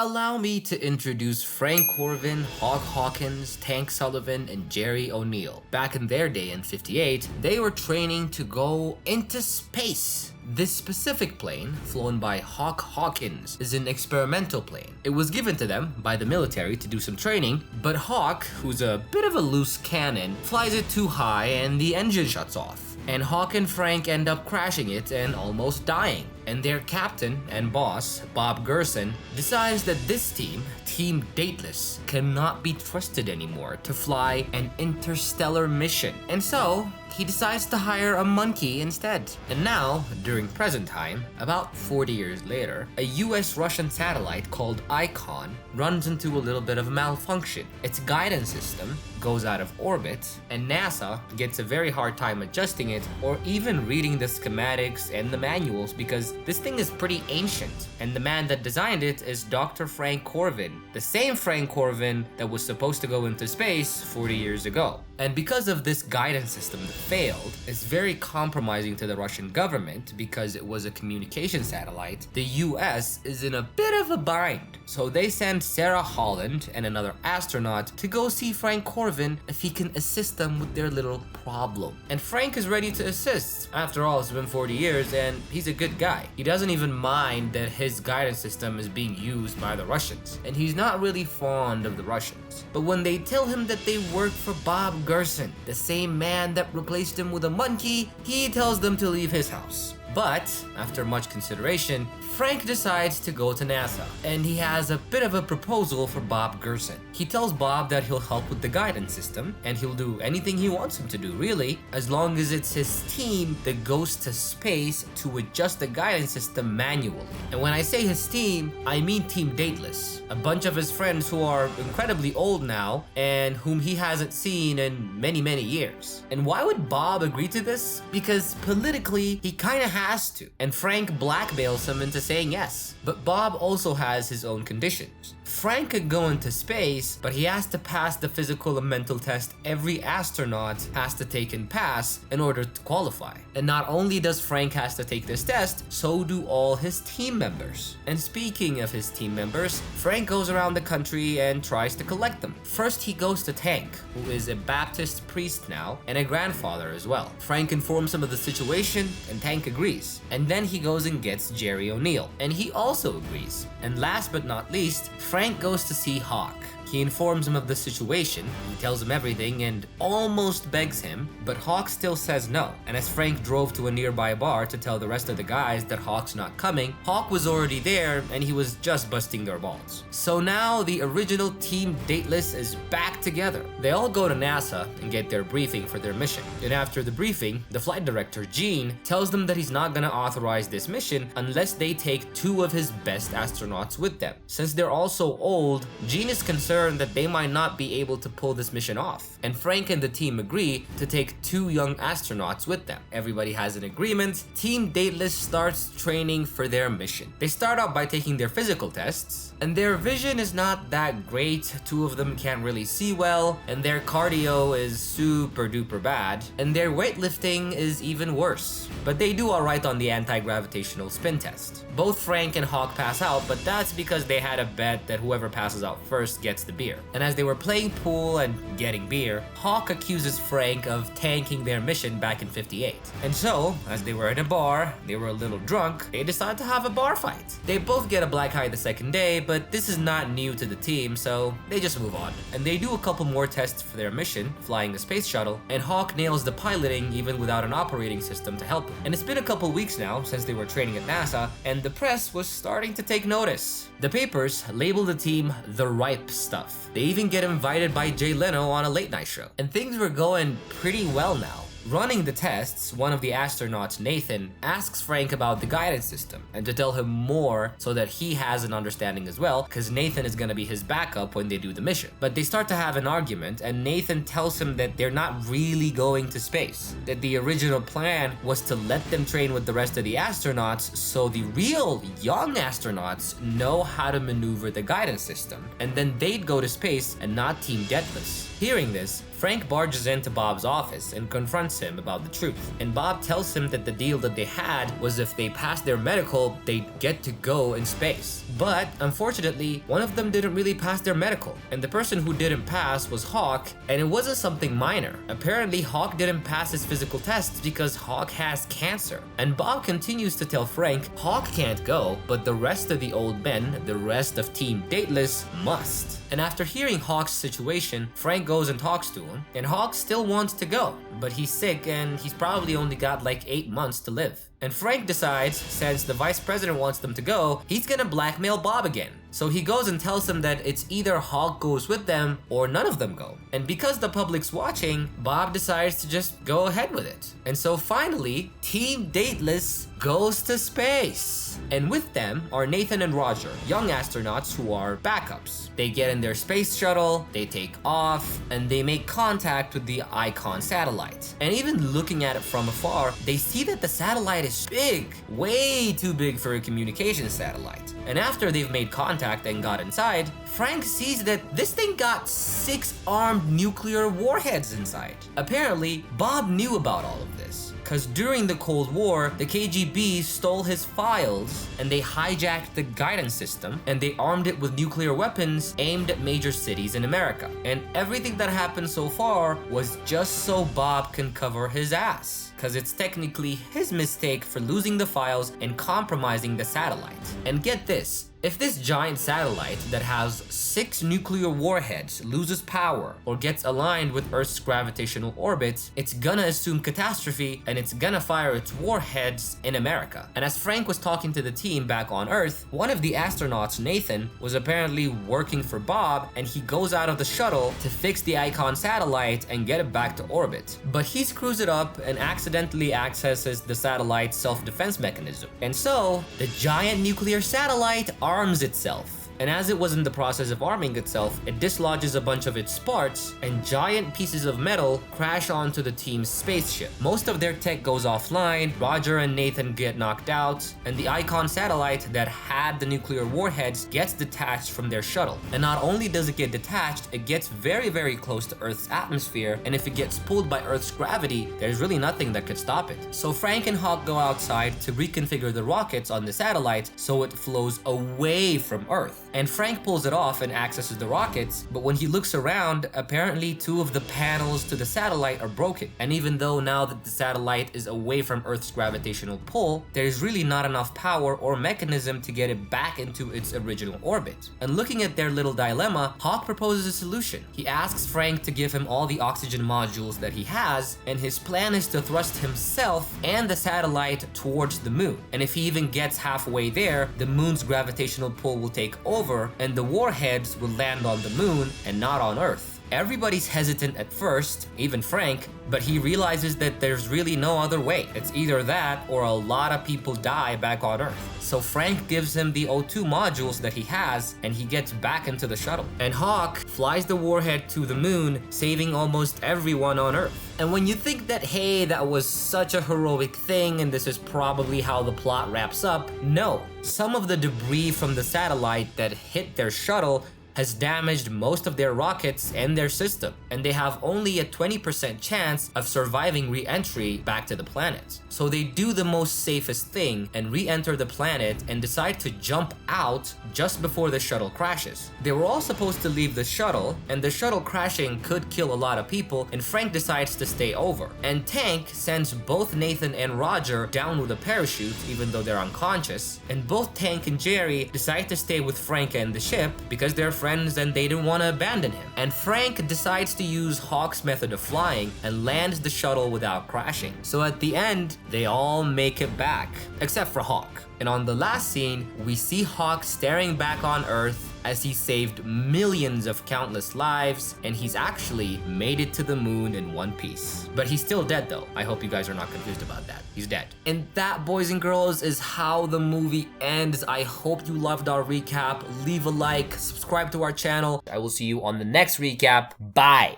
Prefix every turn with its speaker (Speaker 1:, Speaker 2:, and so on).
Speaker 1: Allow me to introduce Frank Corvin, Hawk Hawkins, Tank Sullivan, and Jerry O'Neill. Back in their day in '58, they were training to go into space. This specific plane, flown by Hawk Hawkins, is an experimental plane. It was given to them by the military to do some training, but Hawk, who's a bit of a loose cannon, flies it too high and the engine shuts off. And Hawk and Frank end up crashing it and almost dying. And their captain and boss, Bob Gerson, decides that this team, Team Dateless, cannot be trusted anymore to fly an interstellar mission. And so, he decides to hire a monkey instead. And now, during present time, about 40 years later, a US-Russian satellite called Icon runs into a little bit of a malfunction. Its guidance system goes out of orbit, and NASA gets a very hard time adjusting it or even reading the schematics and the manuals because this thing is pretty ancient. And the man that designed it is Dr. Frank Corvin, the same Frank Corvin that was supposed to go into space 40 years ago. And because of this guidance system that failed, it's very compromising to the Russian government because it was a communication satellite. The US is in a bit of a bind. So they send Sarah Holland and another astronaut to go see Frank Corvin if he can assist them with their little problem. And Frank is ready to assist. After all, it's been 40 years and he's a good guy. He doesn't even mind that his guidance system is being used by the Russians. And he's not really fond of the Russians. But when they tell him that they work for Bob Gerson, the same man that replaced him with a monkey, he tells them to leave his house. But, after much consideration, Frank decides to go to NASA, and he has a bit of a proposal for Bob Gerson. He tells Bob that he'll help with the guidance system, and he'll do anything he wants him to do, really, as long as it's his team that goes to space to adjust the guidance system manually. And when I say his team, I mean Team Dateless, a bunch of his friends who are incredibly old now, and whom he hasn't seen in many, many years. And why would Bob agree to this? Because politically, he kinda has to, and Frank blackmails him into saying yes. But Bob also has his own conditions. Frank could go into space, but he has to pass the physical and mental test every astronaut has to take and pass in order to qualify. And not only does Frank has to take this test, so do all his team members. And speaking of his team members, Frank goes around the country and tries to collect them. First, he goes to Tank, who is a Baptist priest now and a grandfather as well. Frank informs him of the situation, and Tank agrees. And then he goes and gets Jerry O'Neill, and he also agrees. And last but not least, Frank goes to see Hawk. He informs him of the situation, he tells him everything and almost begs him, but Hawk still says no. And as Frank drove to a nearby bar to tell the rest of the guys that Hawk's not coming, Hawk was already there and he was just busting their balls. So now the original Team Dateless is back together. They all go to NASA and get their briefing for their mission. And after the briefing, the flight director, Gene, tells them that he's not gonna authorize this mission unless they take 2 of his best astronauts with them. Since they're all so old, Gene is concerned that they might not be able to pull this mission off. And Frank and the team agree to take 2 young astronauts with them. Everybody has an agreement. Team Dateless starts training for their mission. They start out by taking their physical tests, and their vision is not that great. 2 of them can't really see well, and their cardio is super duper bad, and their weightlifting is even worse. But they do alright on the anti-gravitational spin test. Both Frank and Hawk pass out, but that's because they had a bet that whoever passes out first gets the beer. And as they were playing pool and getting beer, Hawk accuses Frank of tanking their mission back in '58. And so, as they were in a bar, they were a little drunk, they decide to have a bar fight. They both get a black eye the second day, but this is not new to the team, so they just move on. And they do a couple more tests for their mission, flying a space shuttle, and Hawk nails the piloting even without an operating system to help him. And it's been a couple weeks now since they were training at NASA, and the press was starting to take notice. The papers label the team the ripe stuff. They even get invited by Jay Leno on a late night show. And things were going pretty well now. Running the tests, one of the astronauts, Nathan, asks Frank about the guidance system and to tell him more so that he has an understanding as well, because Nathan is going to be his backup when they do the mission. But they start to have an argument, and Nathan tells him that they're not really going to space, that the original plan was to let them train with the rest of the astronauts so the real young astronauts know how to maneuver the guidance system, and then they'd go to space and not Team Dateless. Hearing this, Frank barges into Bob's office and confronts him about the truth. And Bob tells him that the deal that they had was if they passed their medical, they'd get to go in space. But unfortunately, one of them didn't really pass their medical. And the person who didn't pass was Hawk, and it wasn't something minor. Apparently, Hawk didn't pass his physical tests because Hawk has cancer. And Bob continues to tell Frank Hawk can't go, but the rest of the old men, the rest of Team Dateless, must. And after hearing Hawk's situation, Frank goes and talks to him, and Hawk still wants to go, but he's sick and he's probably only got like 8 months to live. And Frank decides, since the vice president wants them to go, he's gonna blackmail Bob again. So he goes and tells him that it's either Hawk goes with them or none of them go. And because the public's watching, Bob decides to just go ahead with it. And so finally, Team Dateless goes to space. And with them are Nathan and Roger, young astronauts who are backups. They get in their space shuttle, they take off, and they make contact with the Icon satellite. And even looking at it from afar, they see that the satellite is big, way too big for a communications satellite. And after they've made contact and got inside, Frank sees that this thing got 6 armed nuclear warheads inside. Apparently, Bob knew about all of this, because during the Cold War, the KGB stole his files and they hijacked the guidance system and they armed it with nuclear weapons aimed at major cities in America. And everything that happened so far was just so Bob can cover his ass, because it's technically his mistake for losing the files and compromising the satellite. And get this, if this giant satellite that has 6 nuclear warheads loses power or gets aligned with Earth's gravitational orbit, it's gonna assume catastrophe and it's gonna fire its warheads in America. And as Frank was talking to the team back on Earth, one of the astronauts, Nathan, was apparently working for Bob, and he goes out of the shuttle to fix the Icon satellite and get it back to orbit. But he screws it up and accidentally accesses the satellite's self-defense mechanism. And so, the giant nuclear satellite arms itself. And as it was in the process of arming itself, it dislodges a bunch of its parts, and giant pieces of metal crash onto the team's spaceship. Most of their tech goes offline, Roger and Nathan get knocked out, and the Icon satellite that had the nuclear warheads gets detached from their shuttle. And not only does it get detached, it gets very, very close to Earth's atmosphere, and if it gets pulled by Earth's gravity, there's really nothing that could stop it. So Frank and Hawk go outside to reconfigure the rockets on the satellite so it flows away from Earth. And Frank pulls it off and accesses the rockets, but when he looks around, apparently 2 of the panels to the satellite are broken. And even though now that the satellite is away from Earth's gravitational pull, there's really not enough power or mechanism to get it back into its original orbit. And looking at their little dilemma, Hawk proposes a solution. He asks Frank to give him all the oxygen modules that he has, and his plan is to thrust himself and the satellite towards the moon. And if he even gets halfway there, the moon's gravitational pull will take over and the warheads will land on the moon and not on Earth. Everybody's hesitant at first, even Frank, but he realizes that there's really no other way. It's either that or a lot of people die back on Earth. So Frank gives him the O2 modules that he has, and he gets back into the shuttle. And Hawk flies the warhead to the moon, saving almost everyone on Earth. And when you think that, hey, that was such a heroic thing and this is probably how the plot wraps up, no. Some of the debris from the satellite that hit their shuttle has damaged most of their rockets and their system, and they have only a 20% chance of surviving re-entry back to the planet. So they do the most safest thing and re-enter the planet and decide to jump out just before the shuttle crashes. They were all supposed to leave the shuttle, and the shuttle crashing could kill a lot of people, and Frank decides to stay over. And Tank sends both Nathan and Roger down with a parachute, even though they're unconscious, and both Tank and Jerry decide to stay with Frank and the ship because they're friends and they didn't want to abandon him. And Frank decides to use Hawk's method of flying and lands the shuttle without crashing. So at the end, they all make it back, except for Hawk. And on the last scene, we see Hawk staring back on Earth as he saved millions of countless lives, and he's actually made it to the moon in one piece. But he's still dead though. I hope you guys are not confused about that. He's dead. And that, boys and girls, is how the movie ends. I hope you loved our recap. Leave a like, subscribe to our channel. I will see you on the next recap. Bye!